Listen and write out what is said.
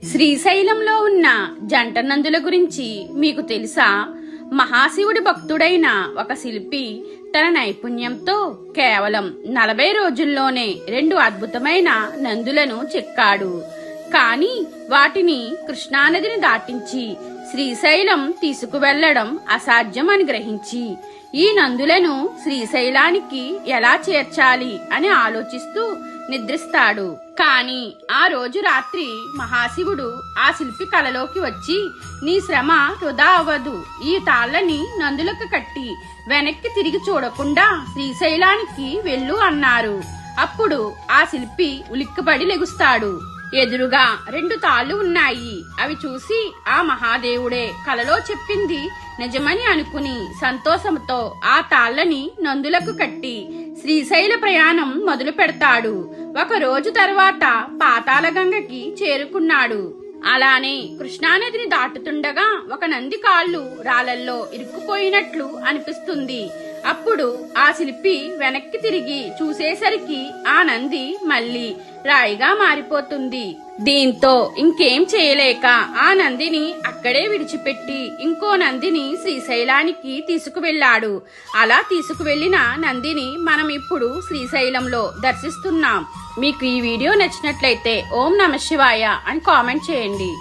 శ్రీశైలంలో ఉన్న జంట నందుల గురించి మీకు తెలుసా? మహాశివుడి భక్తుడైన ఒక శిల్పి తన నైపుణ్యంతో కేవలం 40 రోజుల్లోనే 2 అద్భుతమైన నందులను చెక్కాడు. కానీ వాటిని కృష్ణానదిని దాటించి శ్రీశైలం తీసుకువెళ్లడం అసాధ్యం అని గ్రహించి ఈ నందులను శ్రీశైలానికి ఎలా చేర్చాలి అని ఆలోచిస్తూ నిద్రిస్తాడు. కాని ఆ రోజు రాత్రి మహాశివుడు ఆ శిల్పి కలలోకి వచ్చి, నీ శ్రమ వృధా అవ్వదు, ఈ తాళ్లని నందులకు కట్టి వెనక్కి తిరిగి చూడకుండా శ్రీశైలానికి వెళ్ళు అన్నారు. అప్పుడు ఆ శిల్పి ఉలిక్కిపడి లెగుస్తాడు. ఎదురుగా 2 తాళ్లు ఉన్నాయి. అవి చూసి ఆ మహాదేవుడే కలలో చెప్పింది నిజమని అనుకుని సంతోషంతో ఆ తాళ్లని నందులకు కట్టి శ్రీశైల ప్రయాణం మొదలు పెడతాడు. 1 రోజు తర్వాత పాతాళగంగకి చేరుకున్నాడు. అలానే కృష్ణానదిని దాటుతుండగా ఒక నంది కాళ్ళు రాళ్లల్లో ఇరుక్కుపోయినట్లు అనిపిస్తుంది. అప్పుడు ఆ శిల్పి వెనక్కి తిరిగి చూసేసరికి ఆ నంది మళ్ళీ రాయిగా మారిపోతుంది. దీంతో ఇంకేం చేయలేక ఆ నందిని అక్కడే విడిచిపెట్టి ఇంకో నందిని శ్రీశైలానికి తీసుకువెళ్లాడు. అలా తీసుకువెళ్లిన నందిని మనం ఇప్పుడు శ్రీశైలంలో దర్శిస్తున్నాం. మీకు ఈ వీడియో నచ్చినట్లయితే ఓం నమః శివాయ అని కామెంట్ చేయండి.